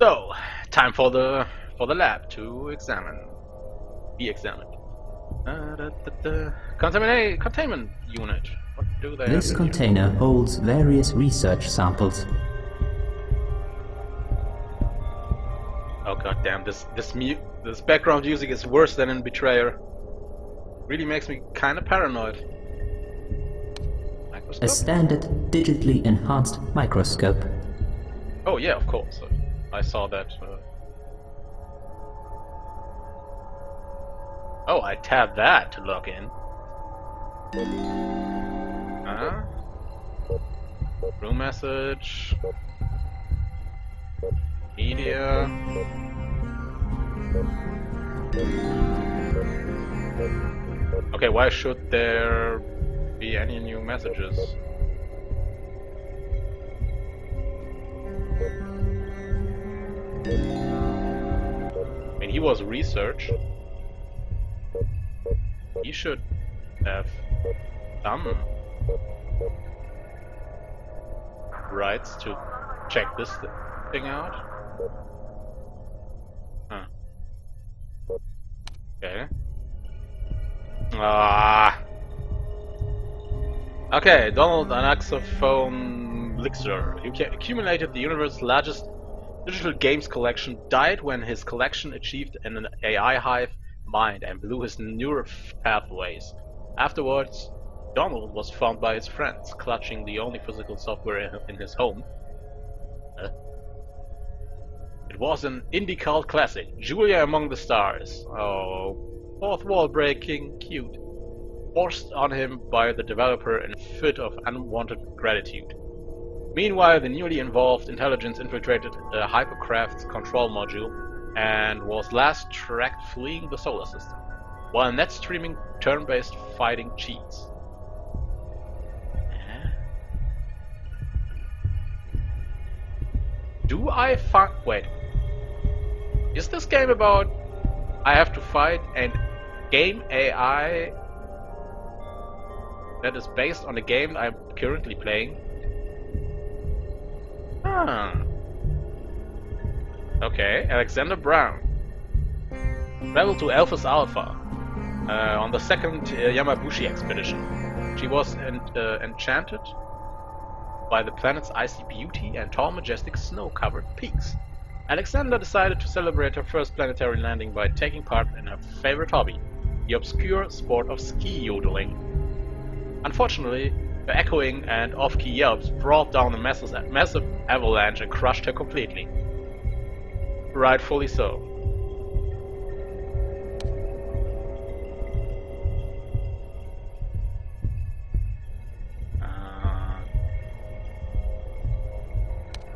So, time for the lab to be examined. Containment unit. What do they This have in here? container holds various research samples. Oh god damn! This background music is worse than in Betrayer. Really makes me kind of paranoid. A Microscope? standard digitally enhanced microscope. Oh yeah, of course. I saw that. Oh, I tabbed that to log in. Room message. Media. Okay, why should there be any new messages? I mean, he was research. He should have some rights to check this thing out. Huh. Okay. Okay, Donald Anaxophone Lixer, who accumulated the universe's largest digital games collection, died when his collection achieved an AI hive mind and blew his neural pathways. Afterwards, Donald was found by his friends, clutching the only physical software in his home. It was an indie cult classic, Julia Among the Stars. Oh, fourth wall breaking, cute. Forced on him by the developer in a fit of unwanted gratitude. Meanwhile, the newly involved intelligence infiltrated the Hypercraft's control module and was last tracked fleeing the solar system, while net streaming turn-based fighting cheats. Do I find... Wait. Is this game about I have to fight and game AI that is based on a game I'm currently playing? Okay, Alexander Brown. Traveled to Alphys Alpha on the second Yamabushi expedition. She was enchanted by the planet's icy beauty and tall, majestic, snow-covered peaks. Alexander decided to celebrate her first planetary landing by taking part in her favorite hobby, the obscure sport of ski yodeling. Unfortunately, her echoing and off-key yelps brought down a massive avalanche and crushed her completely. Rightfully so.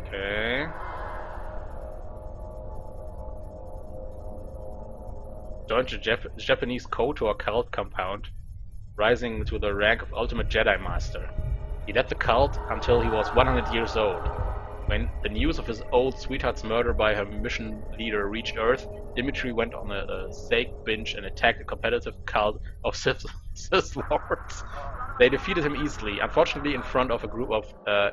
Okay. Joined the Japanese KOTOR cult compound, rising to the rank of Ultimate Jedi Master. He led the cult until he was 100 years old. When the news of his old sweetheart's murder by her mission leader reached Earth, Dimitri went on a steak binge and attacked a competitive cult of Sith Lords. They defeated him easily, unfortunately in front of a group of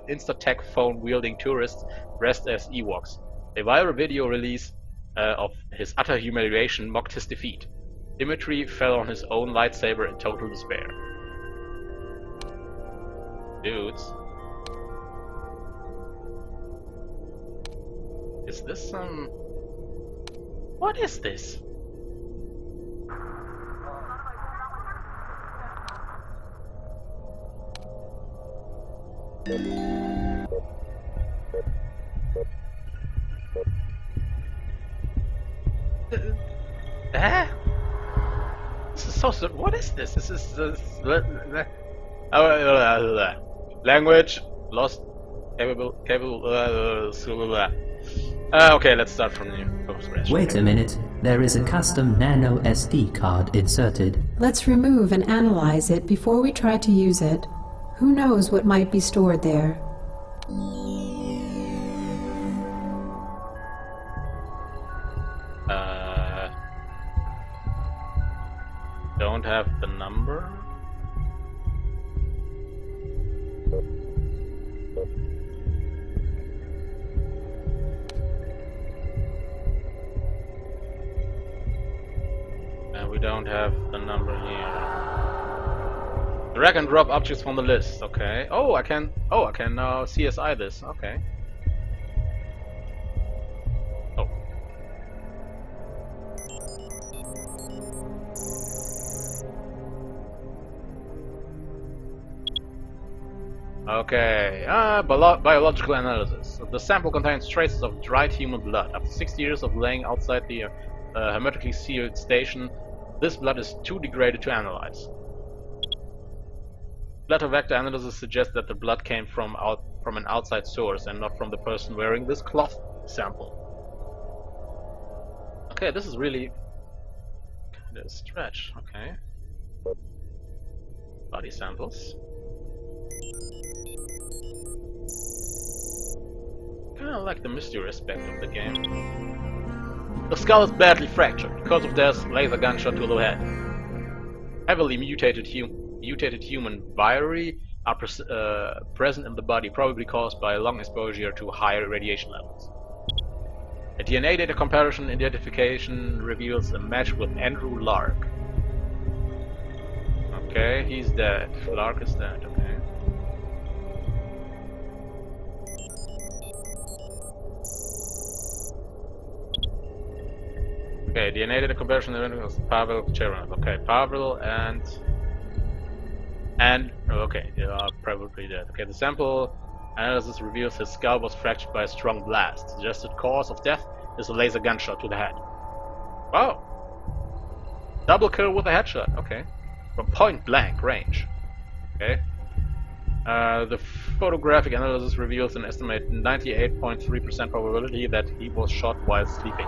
Insta-Tech phone-wielding tourists dressed as Ewoks. A viral video release of his utter humiliation mocked his defeat. Dimitri fell on his own lightsaber in total despair. Dudes. Is this some... What is this? This is so... What is this? This is... language lost... okay, let's start from new. Wait a minute. There is a custom nano SD card inserted. Let's remove and analyze it before we try to use it. Who knows what might be stored there? Don't have the number. we don't have the number here. Drag and drop objects from the list. Okay. Oh, I can now CSI this. Okay. Oh. Okay. Biological analysis. The sample contains traces of dried human blood. After 60 years of laying outside the hermetically sealed station, this blood is too degraded to analyze. Blood vector analysis suggests that the blood came from an outside source and not from the person wearing this cloth sample. Okay, this is really kind of a stretch. Okay. Body samples. Kind of like the mystery aspect of the game. The skull is badly fractured. Because of this, laser gunshot to the head. Heavily mutated human viri are present in the body, probably caused by long exposure to higher radiation levels. A DNA data comparison identification reveals a match with Andrew Lark. Okay, he's dead. Lark is dead, okay. Okay, DNA data comparison was Pavel Cheranov. Okay, Pavel and okay, they are probably dead. Okay, the sample analysis reveals his skull was fractured by a strong blast. Suggested cause of death is a laser gunshot to the head. Wow! Double kill with a headshot. Okay, from point blank range. Okay. The photographic analysis reveals an estimated 98.3% probability that he was shot while sleeping.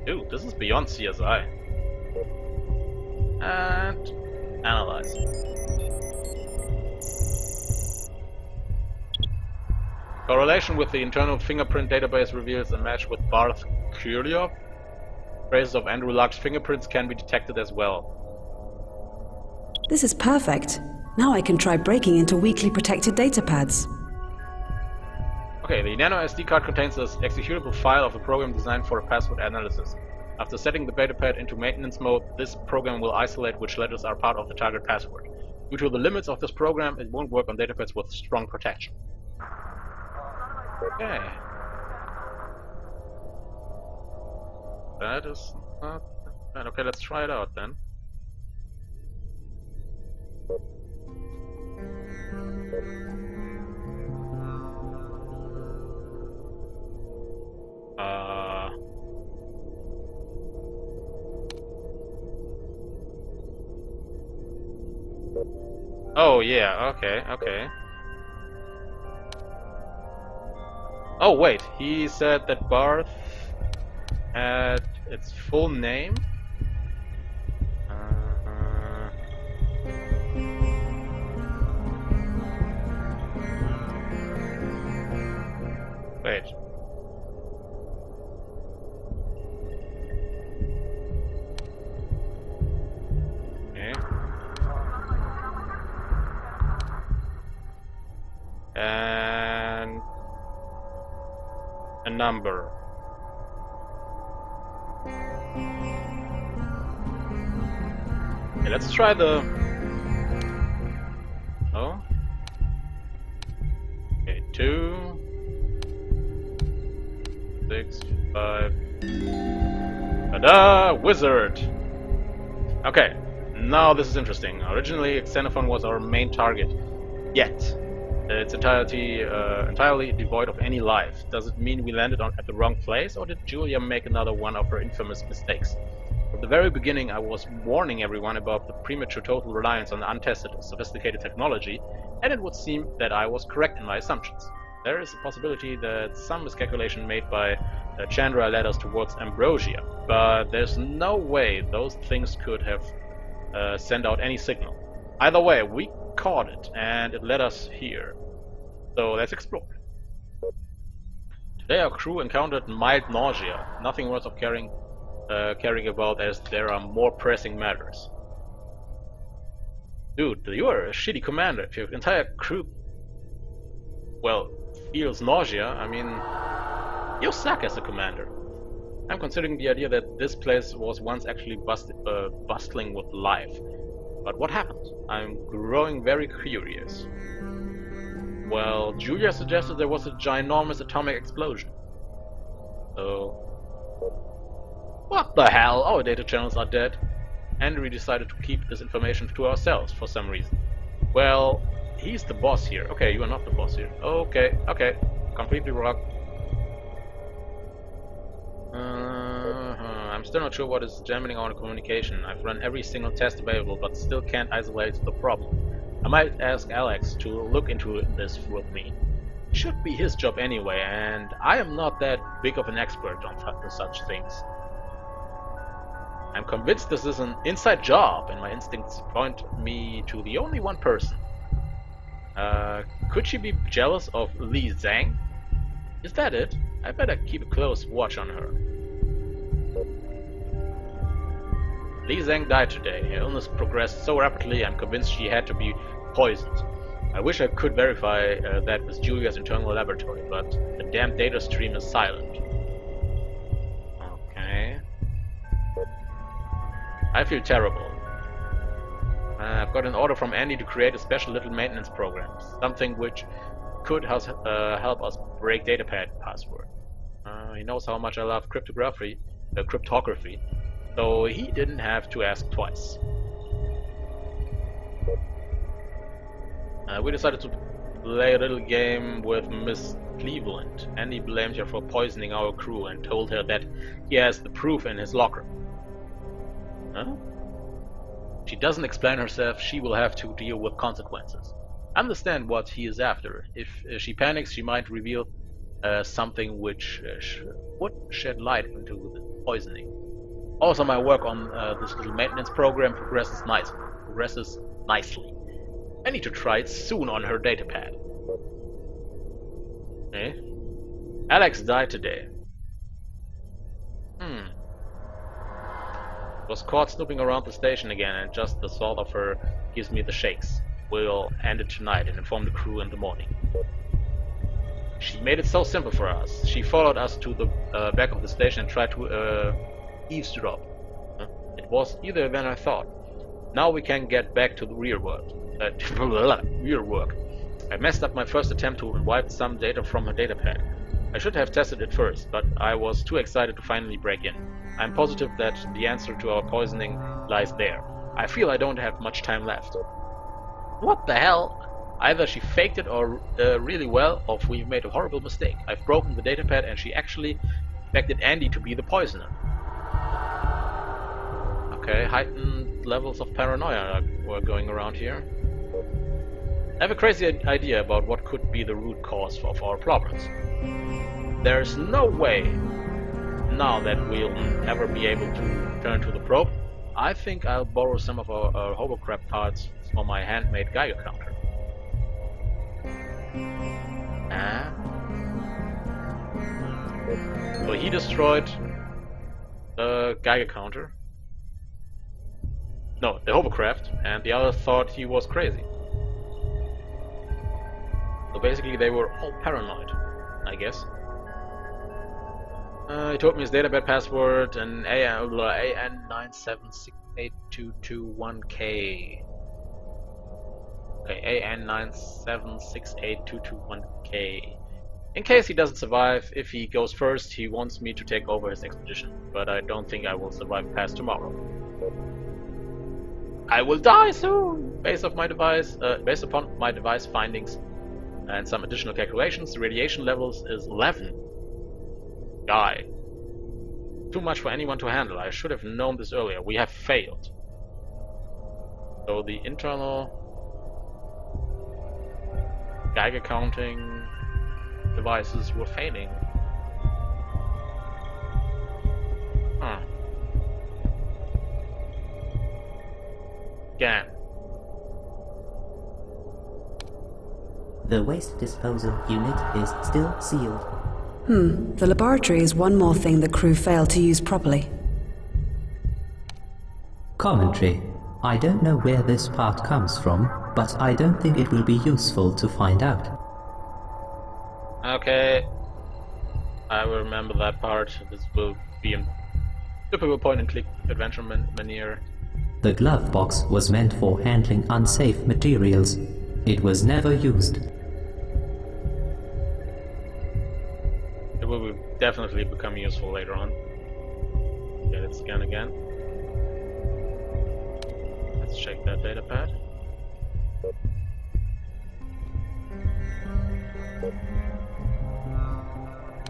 Dude, this is beyond CSI. And analyze. Correlation with the internal fingerprint database reveals a match with Barth Kuryov. Traces of Andrew Lark's fingerprints can be detected as well. This is perfect. Now I can try breaking into weakly protected datapads. Okay, the nano SD card contains this executable file of a program designed for password analysis. After setting the datapad into maintenance mode, this program will isolate which letters are part of the target password. Due to the limits of this program, it won't work on datapads with strong protection. Okay. That is not bad. Okay, let's try it out then. Oh yeah, okay, okay. Oh wait, he said that Barth had its full name? Wait. Okay. And a number. Okay, let's try the... Oh. Okay, 2, 6, 5. Ta-da! Wizard! Okay, now this is interesting. Originally, Xenophon was our main target. Yet, it's entirely devoid of any life. Does it mean we landed at the wrong place, or did Julia make another one of her infamous mistakes? From the very beginning, I was warning everyone about the premature total reliance on untested, sophisticated technology, and it would seem that I was correct in my assumptions. There is a possibility that some miscalculation made by Chandra led us towards Ambrosia, but there's no way those things could have sent out any signal. Either way, we caught it, and it led us here. So let's explore. Today our crew encountered mild nausea, nothing worth of caring about, as there are more pressing matters. Dude, you are a shitty commander. If your entire crew, well, feels nausea, I mean, you suck as a commander. I'm considering the idea that this place was once actually bustling with life. But what happened? I'm growing very curious. Well, Julia suggested there was a ginormous atomic explosion. So... what the hell? Our data channels are dead. And we decided to keep this information to ourselves for some reason. Well, he's the boss here. Okay, you are not the boss here. Okay, okay. Completely wrong. I'm still not sure what is jamming our communication. I've run every single test available, but still can't isolate the problem. I might ask Alex to look into this with me. It should be his job anyway, and I am not that big of an expert on such things. I'm convinced this is an inside job, and my instincts point me to the only one person. Could she be jealous of Li Zhang? Is that it? I better keep a close watch on her. Li Zhang died today. Her illness progressed so rapidly I'm convinced she had to be poisoned. I wish I could verify that with Julia's internal laboratory, but the damn data stream is silent. Okay. I feel terrible. I've got an order from Andy to create a special little maintenance program, something which could help us break datapad password. He knows how much I love cryptography, so he didn't have to ask twice. We decided to play a little game with Miss Cleveland. Andy blamed her for poisoning our crew and told her that he has the proof in his locker. Huh? She doesn't explain herself, she will have to deal with consequences. Understand what he is after. If she panics, she might reveal something which would shed light into the poisoning. Also, my work on this little maintenance program progresses nicely. I need to try it soon on her datapad. Eh? Alex died today. Was caught snooping around the station again, and just the thought of her gives me the shakes. We'll end it tonight and inform the crew in the morning. She made it so simple for us. She followed us to the back of the station and tried to eavesdrop. It was easier than I thought. Now we can get back to the real world. Real work. I messed up my first attempt to wipe some data from her datapad. I should have tested it first, but I was too excited to finally break in. I'm positive that the answer to our poisoning lies there. I feel I don't have much time left. What the hell? Either she faked it or really well, or we made a horrible mistake. I've broken the datapad and she actually expected Andy to be the poisoner. Okay, heightened levels of paranoia were going around here. I have a crazy idea about what could be the root cause of our problems. There's no way now that we'll ever be able to turn to the probe. I think I'll borrow some of our hovercraft parts for my handmade Geiger counter. So he destroyed the Geiger counter. No, the hovercraft, and the other thought he was crazy. So basically they were all paranoid, I guess. He told me his database password and AN9768221K. Okay, AN9768221K. In case he doesn't survive, if he goes first, he wants me to take over his expedition. But I don't think I will survive past tomorrow. I will die soon! Based upon my device findings and some additional calculations, the radiation levels is 11. Die. Too much for anyone to handle. I should have known this earlier. We have failed. So the internal Geiger counting devices were failing. Huh. Again. The waste disposal unit is still sealed. The laboratory is one more thing the crew failed to use properly. Commentary. I don't know where this part comes from, but I don't think it will be useful to find out. Okay. I will remember that part. This will be a typical point-and-click adventure maneuver. The glove box was meant for handling unsafe materials. It was never used. It will definitely become useful later on. Okay, let's scan again. Let's check that data pad.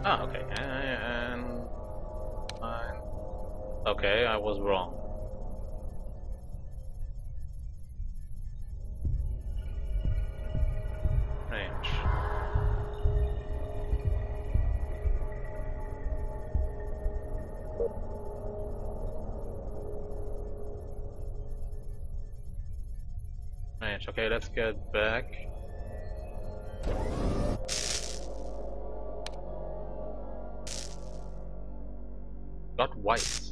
Ah, okay, and fine. Okay, I was wrong. Range. Range. Okay, let's get back. Got white.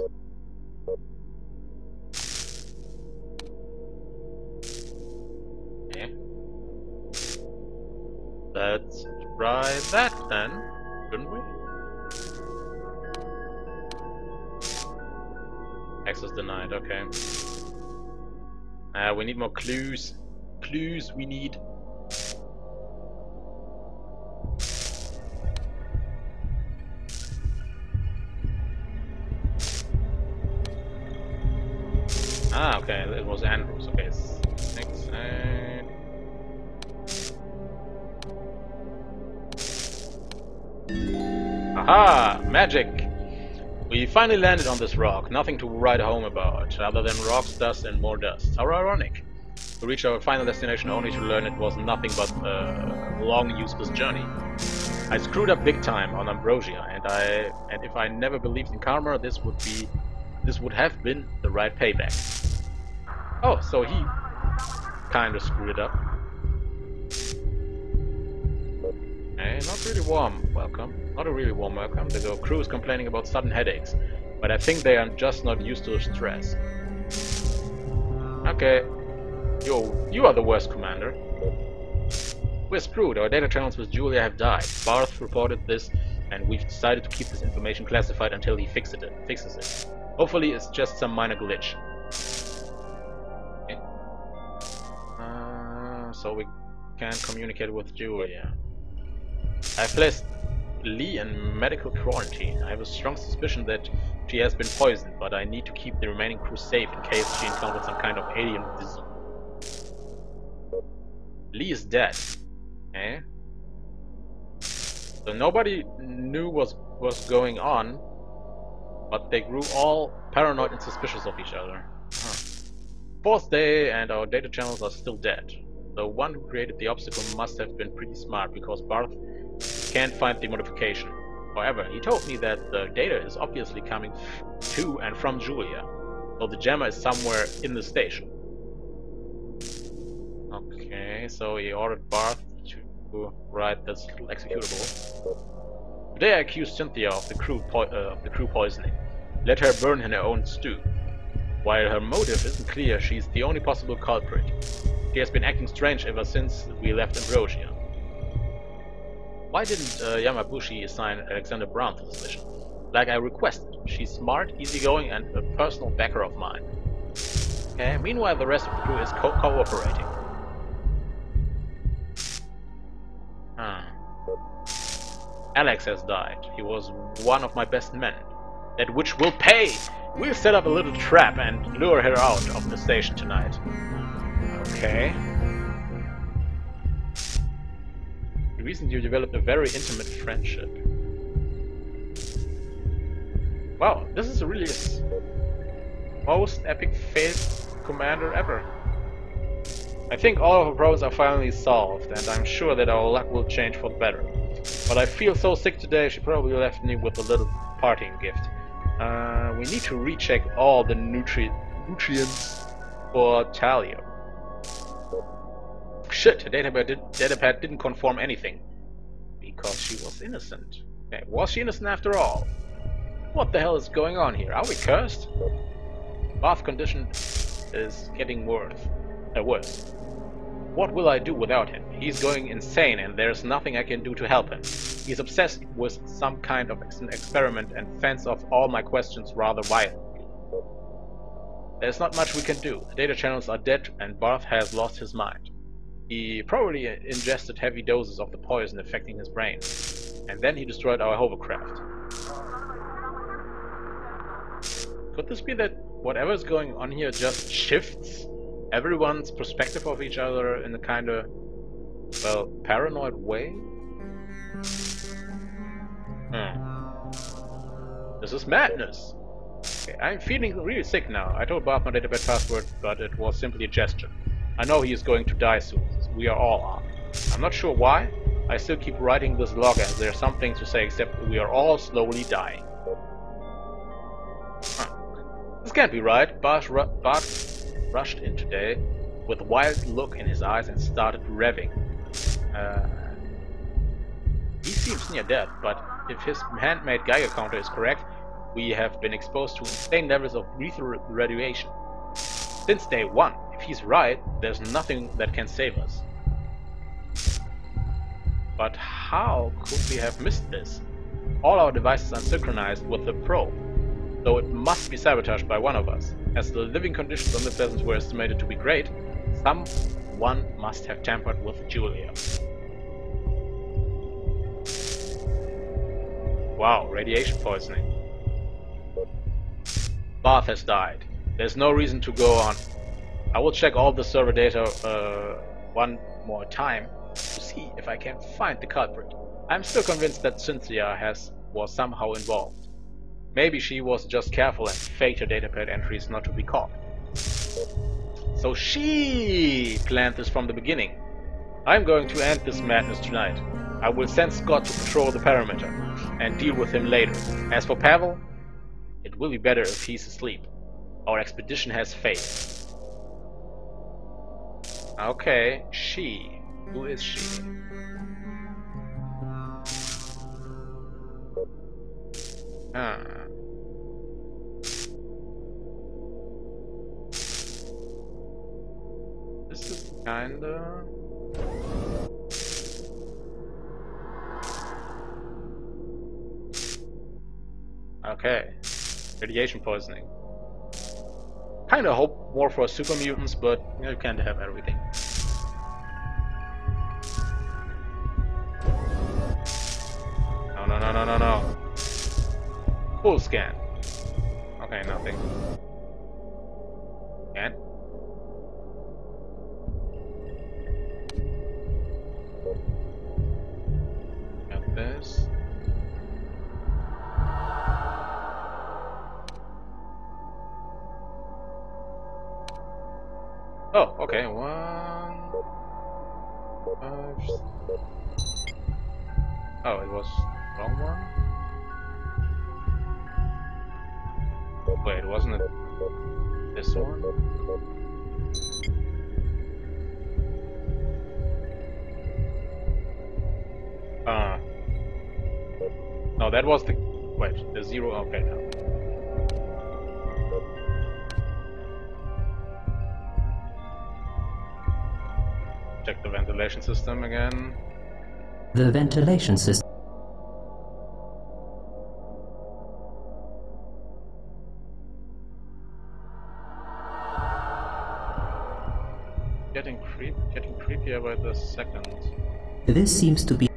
Okay. Let's try that then, shouldn't we? Access denied, okay. We need more clues. Clues we need. Ah, okay, it was Andrews. Okay, 6 and... Aha! Magic! We finally landed on this rock. Nothing to write home about, other than rocks, dust, and more dust. How ironic. We reached our final destination only to learn it was nothing but a long, useless journey. I screwed up big time on Ambrosia, and if I never believed in karma, this would have been the right payback. Oh, so he kind of screwed it up. Hey, not really warm welcome. Not a really warm welcome. The crew is complaining about sudden headaches, but I think they are just not used to the stress. Okay. You are the worst, Commander. We're screwed. Our data channels with J.U.L.I.A have died. Barth reported this, and we've decided to keep this information classified until he fixes it. Hopefully it's just some minor glitch. Okay. So we can't communicate with J.U.L.I.A. I've placed Lee in medical quarantine. I have a strong suspicion that she has been poisoned, but I need to keep the remaining crew safe in case she encounters some kind of alien disease. Lee is dead. Eh? So nobody knew what was going on, but they grew all paranoid and suspicious of each other. Huh. 4th day and our data channels are still dead. The one who created the obstacle must have been pretty smart, because Barth can't find the modification. However, he told me that the data is obviously coming to and from J.U.L.I.A, so the jammer is somewhere in the station. Okay, so he ordered Barth to write this little executable. Today I accused Cynthia of the crew poisoning. Let her burn in her own stew. While her motive isn't clear, she's the only possible culprit. She has been acting strange ever since we left Ambrosia. Why didn't Yamabushi assign Alexander Brown to this mission? Like I requested. She's smart, easygoing, and a personal backer of mine. Okay, meanwhile the rest of the crew is cooperating. Alex has died. He was one of my best men. That witch will pay! We'll set up a little trap and lure her out of the station tonight. Okay. Recently you developed a very intimate friendship. Wow, this is really the most epic failed commander ever. I think all of our problems are finally solved, and I'm sure that our luck will change for the better. But I feel so sick today, she probably left me with a little parting gift. We need to recheck all the nutrients for Talia. Shit, her datapad didn't confirm anything. Because she was innocent. Okay, was she innocent after all? What the hell is going on here? Are we cursed? Barth's condition is getting worse. What will I do without him? He's going insane and there's nothing I can do to help him. He's obsessed with some kind of experiment and fends off all my questions rather violently. There's not much we can do. The data channels are dead and Barth has lost his mind. He probably ingested heavy doses of the poison affecting his brain. And then he destroyed our hovercraft. Could this be that whatever is going on here just shifts everyone's perspective of each other in a kind of, well, paranoid way? This is madness. Okay, I'm feeling really sick now. I told Bob my database password, but it was simply a gesture. I know he is going to die soon. We are all are. I'm not sure why. I still keep writing this log as there's something to say except we are all slowly dying. This can't be right. Bart rushed in today with a wild look in his eyes and started revving. He seems near death, but if his handmade Geiger counter is correct, we have been exposed to insane levels of lethal radiation. Since day one, if he's right, there's nothing that can save us. But how could we have missed this? All our devices are synchronized with the probe, so it must be sabotaged by one of us. As the living conditions on the Pleasance were estimated to be great, someone must have tampered with J.U.L.I.A. Wow, radiation poisoning. Barth has died. There's no reason to go on. I will check all the server data one more time to see if I can find the culprit. I'm still convinced that Cynthia was somehow involved. Maybe she was just careful and faked her datapad entries not to be caught. So she planned this from the beginning. I'm going to end this madness tonight. I will send Scott to patrol the perimeter and deal with him later. As for Pavel, it will be better if he's asleep. Our expedition has failed. Okay, she. Who is she? This is kinda... Okay. Radiation poisoning. Kinda hope more for super mutants, but you can't have everything. No. Full scan. Okay, nothing. And got this. Oh, okay. 1, 5. Oh, it was wrong one. Wait, wasn't it this one? No, that was the... Wait, the 0... Okay, now. Check the ventilation system again. The ventilation system. Getting creepier by the second. This seems to be...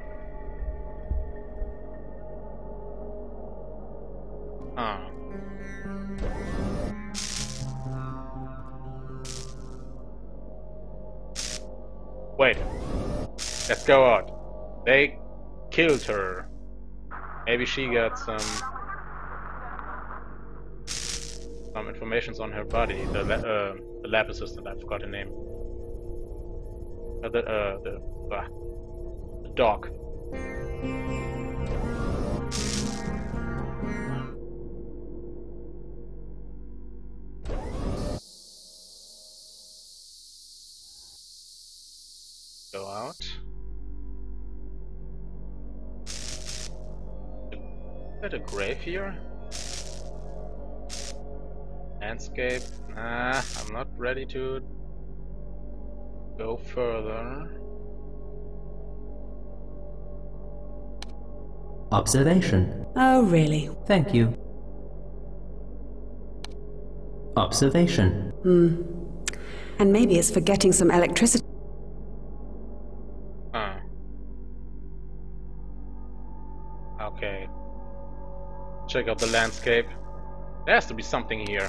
Wait. Let's go out. They killed her. Maybe she got some information on her body. The lab assistant, I forgot her name. The dog. Go out. Is that a grave here? Landscape? Nah, I'm not ready to go further. Observation. Oh, really? Thank you. Observation. And maybe it's for getting some electricity. Okay. Check out the landscape. There has to be something here.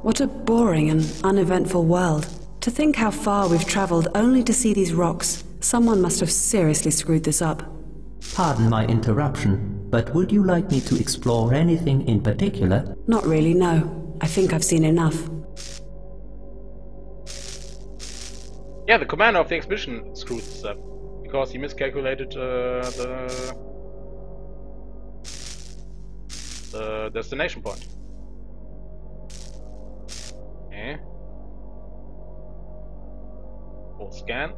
What a boring and uneventful world. To think how far we've traveled only to see these rocks. Someone must have seriously screwed this up. Pardon my interruption, but would you like me to explore anything in particular? Not really, no. I think I've seen enough. Yeah, the commander of the expedition screwed this up. Because he miscalculated the destination point. Okay. Full scan.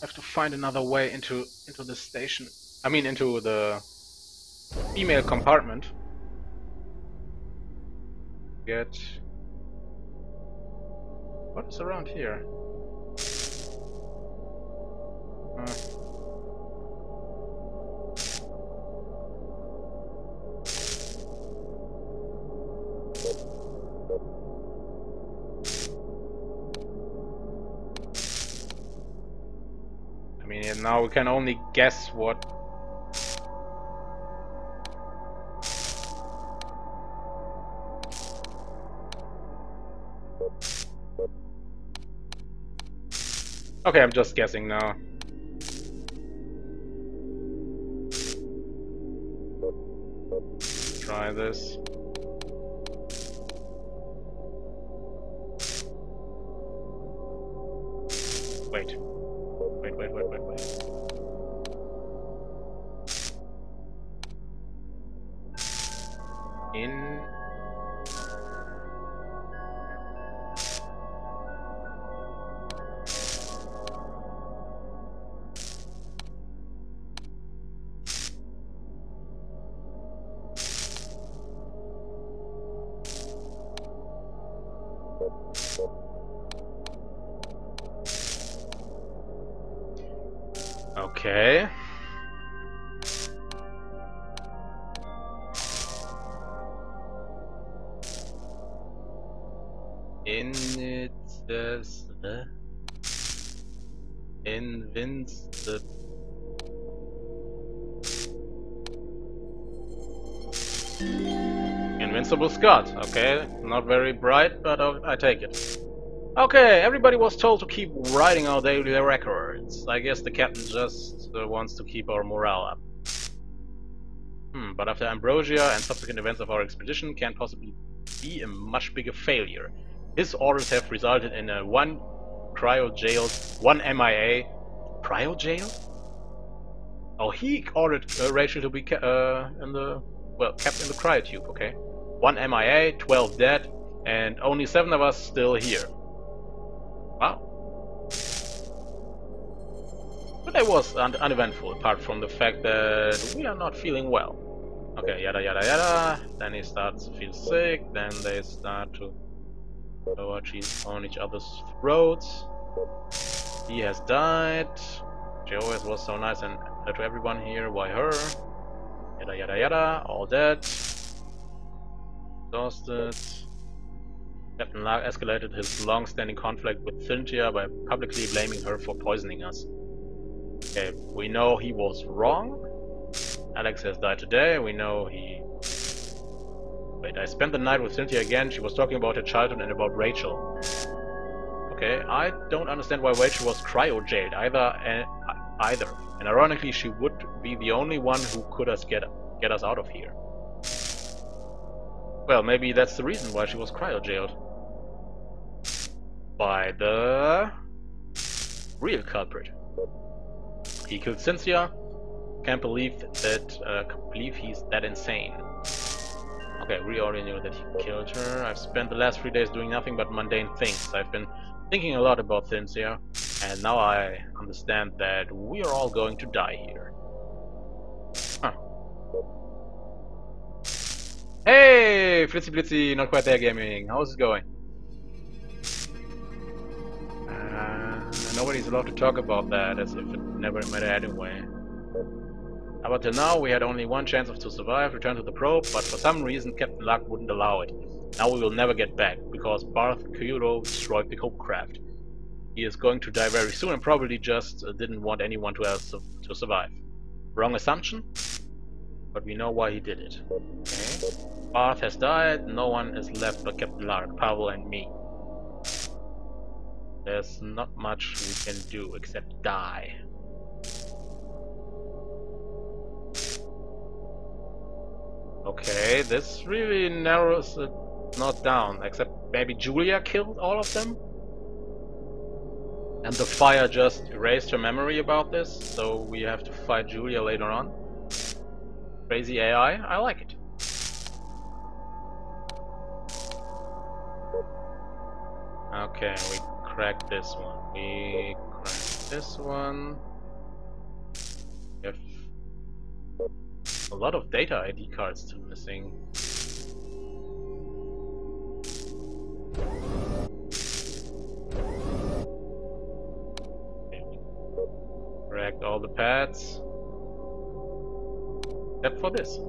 I have to find another way into the station. I mean, into the female compartment. Get what is around here? I mean, now we can only guess what. Okay, I'm just guessing now. Try this. Wait. Wait. In... Okay. In it says the invincible. Invincible Scott. Okay, not very bright, but I take it. Okay, everybody was told to keep writing our daily records. I guess the captain just wants to keep our morale up. But after Ambrosia and subsequent events of our expedition can't possibly be a much bigger failure. His orders have resulted in a 1 cryo-jailed, 1 MIA. Cryo-jailed? Oh, he ordered Rachel to be kept in the cryotube, okay. 1 MIA, 12 dead, and only 7 of us still here. Wow. But that was uneventful, apart from the fact that we are not feeling well. Okay, yada yada yada. Then he starts to feel sick, then they start to lower cheese on each other's throats. He has died. J.U.L.I.A was so nice and to everyone here, why her? Yada yada yada, all dead. Exhausted. Captain Lag escalated his long-standing conflict with Cynthia by publicly blaming her for poisoning us. Okay, we know he was wrong. Alex has died today, we know he... Wait, I spent the night with Cynthia again, she was talking about her childhood and about Rachel. Okay, I don't understand why Rachel was cryo-jailed either. And ironically, she would be the only one who could get us out of here. Well, maybe that's the reason why she was cryo-jailed. By the real culprit. He killed Cynthia. Can't believe he's that insane. Okay, we already knew that he killed her. I've spent the last 3 days doing nothing but mundane things. I've been thinking a lot about Cynthia, and now I understand that we are all going to die here. Huh. Hey, Flitzy Blitzy, not quite there gaming. How's it going? Nobody's allowed to talk about that, as if it never mattered anyway. Up until now, we had only one chance to survive, return to the probe, but for some reason Captain Luck wouldn't allow it. Now we will never get back, because Barth Kyoto destroyed the Hopecraft. He is going to die very soon and probably just didn't want anyone else to survive. Wrong assumption, but we know why he did it. Okay. Barth has died, no one is left but Captain Lark, Pavel and me. There's not much we can do except die. Okay, this really narrows it not down, except maybe Julia killed all of them? And the fire just erased her memory about this, so we have to fight Julia later on. Crazy AI, I like it. Okay, we cracked this one. We cracked this one. We have a lot of data ID cards still missing. Cracked all the pads. Except for this.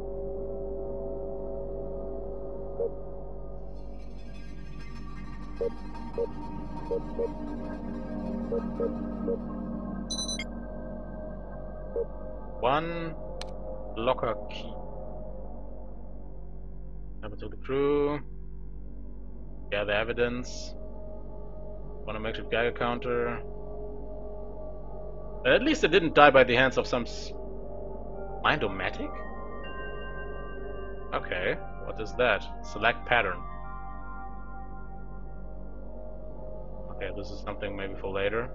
One locker key. Over to the crew. Gather evidence. Want to make sure Geiger counter. At least it didn't die by the hands of some Mind-O-Matic? Okay, what is that? Select pattern. Okay, this is something maybe for later.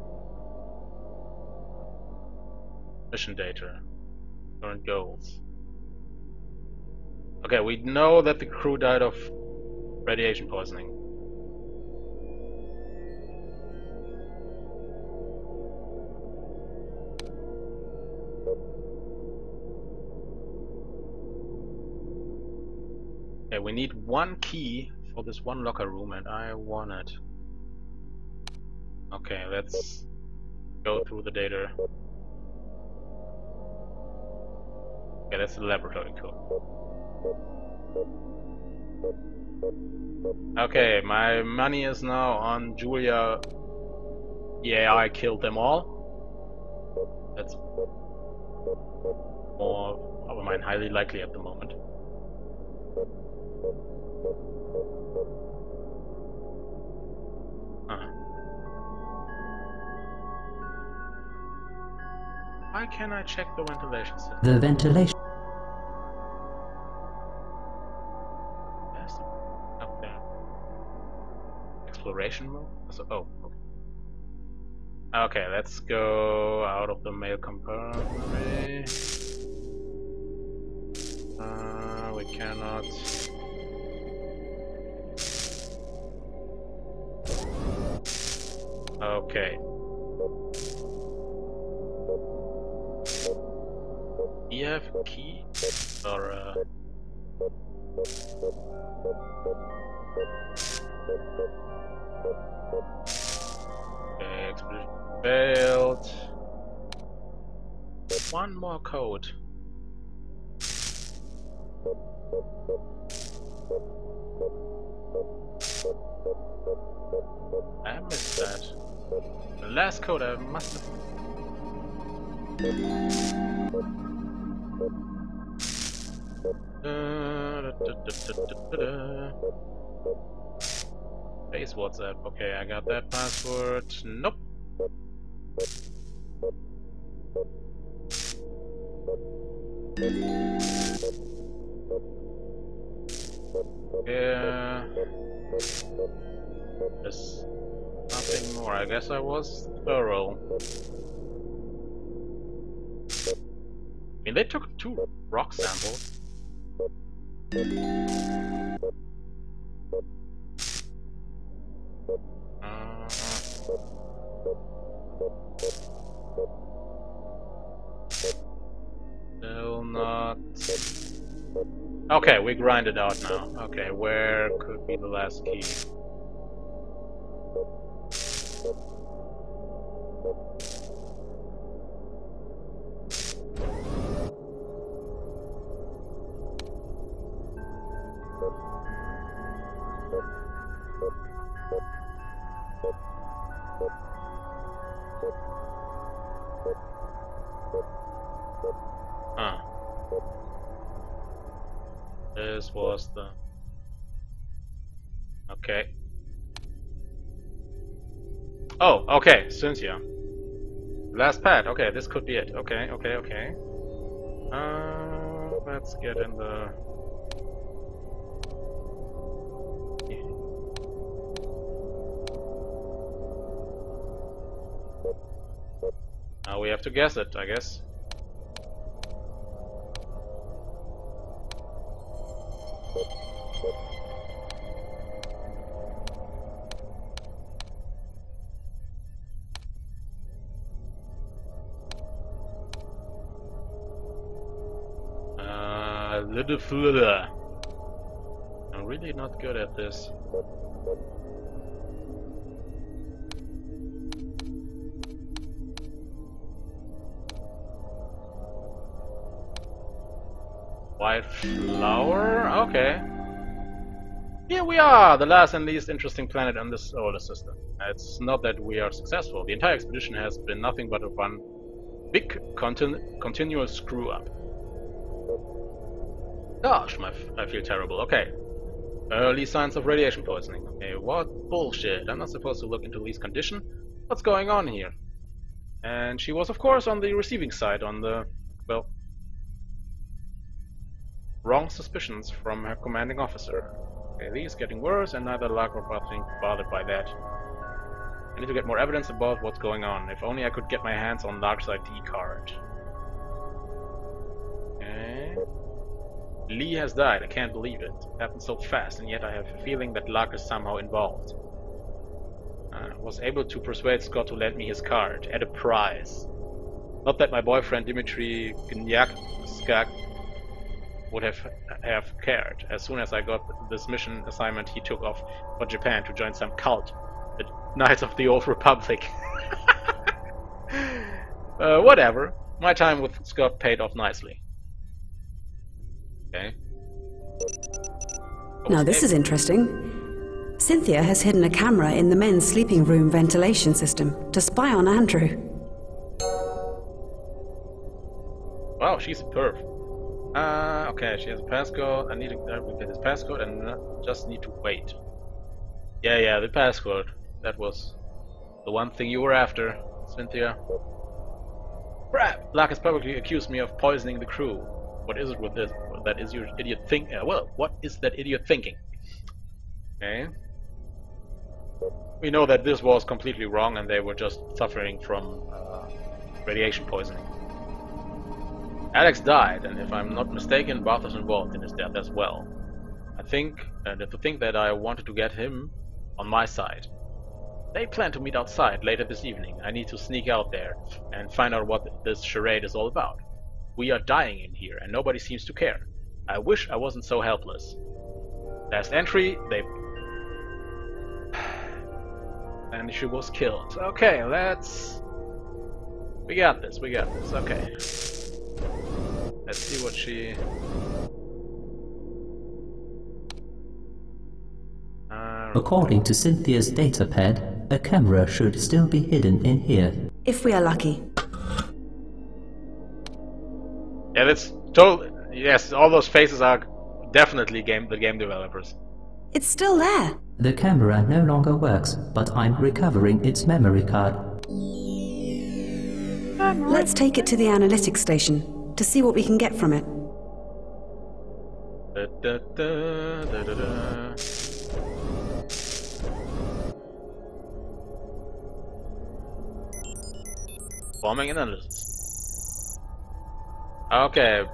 Mission data. Current goals. Okay, we know that the crew died of radiation poisoning. Okay, we need one key for this one locker room and I want it. Okay, let's go through the data. Okay, that's the laboratory code. Okay, my money is now on Julia. The AI killed them all. That's more, I mean, highly likely at the moment. Why can't I check the ventilation system? The ventilation. Yes, up there. Exploration mode? So, oh, okay. Okay, let's go out of the mail compartment. We cannot. Okay. Do you have a key or okay, expedition failed. One more code. I missed that. The last code I must have. Base WhatsApp. Okay, I got that password. Nope. Yeah. There's nothing more. I guess I was thorough. I mean, they took 2 rock samples. Still not. Okay, we grind it out now. Okay, where could be the last key? Huh. This was the... Okay. Oh, okay, Cynthia. Last pad. Okay, this could be it. Okay. Let's get in the... Now we have to guess it, I guess. Little further. I'm really not good at this. White flower? Okay. Here we are, the last and least interesting planet on this solar system. It's not that we are successful. The entire expedition has been nothing but one big continuous screw-up. Gosh, I feel terrible. Okay. Early signs of radiation poisoning. Okay, what bullshit. I'm not supposed to look into Lee's condition. What's going on here? And she was, of course, on the receiving side on the, well, wrong suspicions from her commanding officer. Okay, Lee is getting worse, and neither Luck or Buffing bothered by that. I need to get more evidence about what's going on. If only I could get my hands on Lark's ID card. Okay. Lee has died. I can't believe it. It happened so fast, and yet I have a feeling that Lark is somehow involved. I was able to persuade Scott to lend me his card, at a price. Not that my boyfriend Dimitri Gnyak would have cared. As soon as I got this mission assignment, he took off for Japan to join some cult, the Knights of the Old Republic. Whatever. My time with Scott paid off nicely. Okay. Now this is interesting. Cynthia has hidden a camera in the men's sleeping room ventilation system to spy on Andrew. Wow, she's a perv. Okay, she has a passcode. I need to get this passcode and just need to wait. Yeah, the passcode. That was the one thing you were after, Cynthia. Crap! Lark has publicly accused me of poisoning the crew. What is it with this? That is your idiot think. Well, what is that idiot thinking? Okay. We know that this was completely wrong, and they were just suffering from radiation poisoning. Alex died, and if I'm not mistaken, Barth is involved in his death as well. I think, to think that I wanted to get him on my side. They plan to meet outside later this evening. I need to sneak out there and find out what this charade is all about. We are dying in here, and nobody seems to care. I wish I wasn't so helpless. Last entry, they... and she was killed. Okay, let's... We got this, okay. Let's see what she... According to Cynthia's datapad, a camera should still be hidden in here. If we are lucky. Yeah, that's totally... Yes, all those faces are definitely the game developers. It's still there. The camera no longer works, but I'm recovering its memory card. Let's take it to the analytics station to see what we can get from it. Forming analysis. Okay.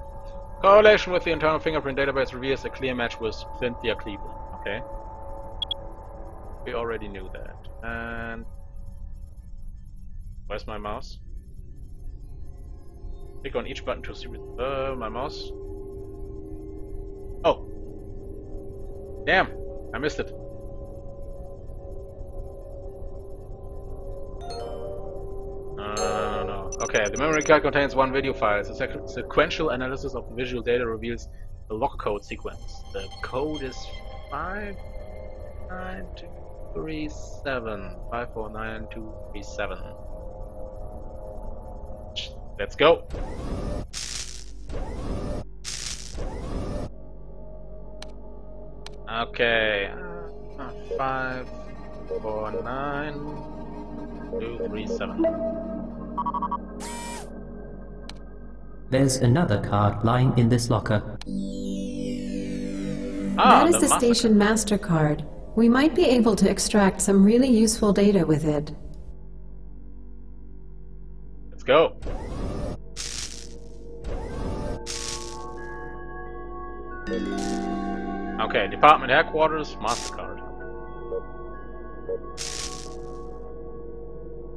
Correlation with the internal fingerprint database reveals a clear match with Cynthia Cleveland. Okay. We already knew that. And where's my mouse? Click on each button to see my mouse. Oh. Damn, I missed it. No. Okay, the memory card contains one video file. It's a sequential analysis of the visual data reveals the lock code sequence. The code is 5... 549237. 549237. Let's go. Okay. 549237. There's another card lying in this locker. That is the station master card. We might be able to extract some really useful data with it. Let's go. Okay, department headquarters, MasterCard.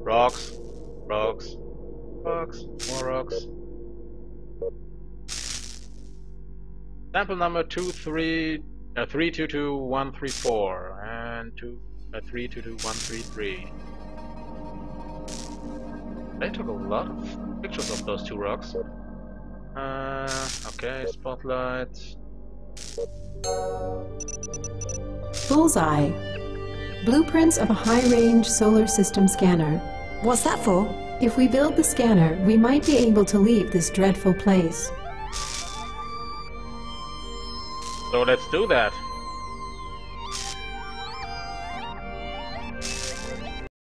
Rocks, rocks, rocks, more rocks. Sample number 322134 and 322133. They took a lot of pictures of those two rocks. Okay, spotlight. Bullseye. Blueprints of a high-range solar system scanner. What's that for? If we build the scanner, we might be able to leave this dreadful place. So let's do that.